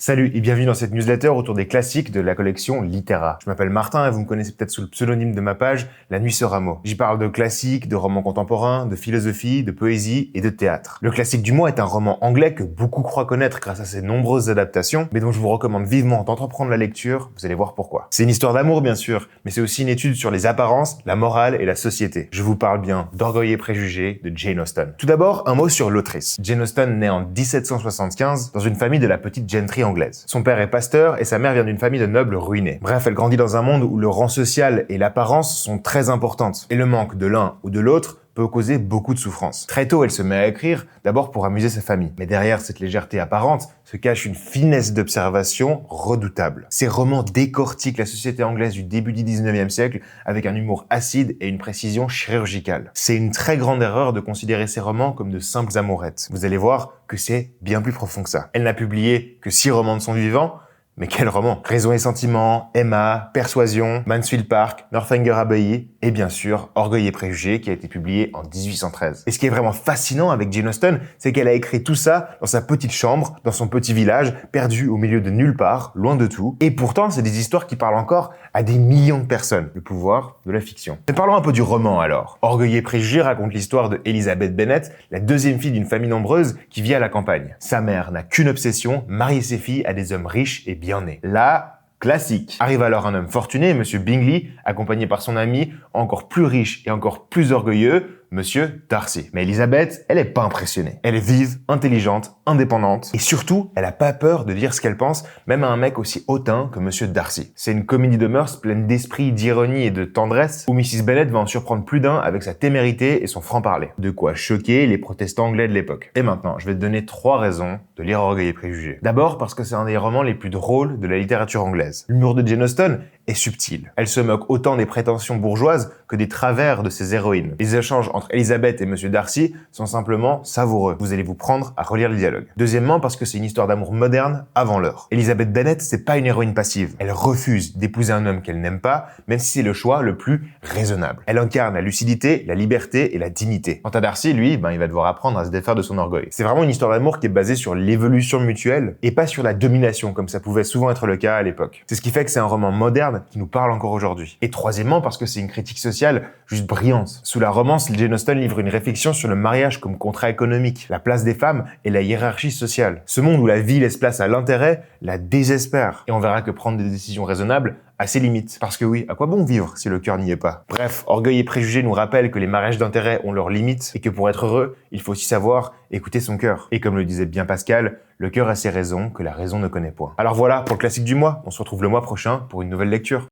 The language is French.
Salut et bienvenue dans cette newsletter autour des classiques de la collection Littéra. Je m'appelle Martin et vous me connaissez peut-être sous le pseudonyme de ma page, La Nuit sera mot. J'y parle de classiques, de romans contemporains, de philosophie, de poésie et de théâtre. Le classique du mois est un roman anglais que beaucoup croient connaître grâce à ses nombreuses adaptations, mais dont je vous recommande vivement d'entreprendre la lecture, vous allez voir pourquoi. C'est une histoire d'amour bien sûr, mais c'est aussi une étude sur les apparences, la morale et la société. Je vous parle bien d'Orgueil et préjugés de Jane Austen. Tout d'abord, un mot sur l'autrice. Jane Austen naît en 1775 dans une famille de la petite gentry anglaise. Son père est pasteur et sa mère vient d'une famille de nobles ruinés. Bref, elle grandit dans un monde où le rang social et l'apparence sont très importantes, et le manque de l'un ou de l'autre peut causer beaucoup de souffrance. Très tôt, elle se met à écrire, d'abord pour amuser sa famille. Mais derrière cette légèreté apparente se cache une finesse d'observation redoutable. Ses romans décortiquent la société anglaise du début du 19e siècle avec un humour acide et une précision chirurgicale. C'est une très grande erreur de considérer ses romans comme de simples amourettes. Vous allez voir que c'est bien plus profond que ça. Elle n'a publié que 6 romans de son vivant, mais quel roman! Raison et sentiment, Emma, Persuasion, Mansfield Park, Northanger Abbey et bien sûr Orgueil et préjugés qui a été publié en 1813. Et ce qui est vraiment fascinant avec Jane Austen, c'est qu'elle a écrit tout ça dans sa petite chambre, dans son petit village, perdu au milieu de nulle part, loin de tout. Et pourtant, c'est des histoires qui parlent encore à des millions de personnes. Le pouvoir de la fiction. Mais parlons un peu du roman alors. Orgueil et préjugés raconte l'histoire de Elizabeth Bennet, la deuxième fille d'une famille nombreuse qui vit à la campagne. Sa mère n'a qu'une obsession, marier ses filles à des hommes riches et bien nés. Là, classique. Arrive alors un homme fortuné, Monsieur Bingley, accompagné par son ami, encore plus riche et encore plus orgueilleux, Monsieur Darcy. Mais Elizabeth, elle est pas impressionnée. Elle est vive, intelligente, indépendante, et surtout, elle a pas peur de dire ce qu'elle pense, même à un mec aussi hautain que Monsieur Darcy. C'est une comédie de mœurs pleine d'esprit, d'ironie et de tendresse, où Mrs. Bennet va en surprendre plus d'un avec sa témérité et son franc-parler. De quoi choquer les protestants anglais de l'époque. Et maintenant, je vais te donner 3 raisons de lire Orgueil et préjugés. D'abord, parce que c'est un des romans les plus drôles de la littérature anglaise. L'humour de Jane Austen est subtil. Elle se moque autant des prétentions bourgeoises que des travers de ses héroïnes. Les échanges entre Elizabeth et Monsieur Darcy sont simplement savoureux. Vous allez vous prendre à relire les dialogues. Deuxièmement, parce que c'est une histoire d'amour moderne avant l'heure. Elizabeth Bennet, c'est pas une héroïne passive. Elle refuse d'épouser un homme qu'elle n'aime pas, même si c'est le choix le plus raisonnable. Elle incarne la lucidité, la liberté et la dignité. Quant à Darcy, lui, il va devoir apprendre à se défaire de son orgueil. C'est vraiment une histoire d'amour qui est basée sur l'évolution mutuelle et pas sur la domination, comme ça pouvait souvent être le cas à l'époque. C'est ce qui fait que c'est un roman moderne qui nous parle encore aujourd'hui. Et troisièmement, parce que c'est une critique sociale juste brillante. Sous la romance, Jane Austen livre une réflexion sur le mariage comme contrat économique, la place des femmes et la hiérarchie sociale. Ce monde où la vie laisse place à l'intérêt la désespère. Et on verra que prendre des décisions raisonnables a ses limites. Parce que oui, à quoi bon vivre si le cœur n'y est pas? Bref, Orgueil et préjugés nous rappellent que les mariages d'intérêt ont leurs limites et que pour être heureux, il faut aussi savoir écouter son cœur. Et comme le disait bien Pascal, le cœur a ses raisons que la raison ne connaît point. Alors voilà pour le classique du mois. On se retrouve le mois prochain pour une nouvelle lecture.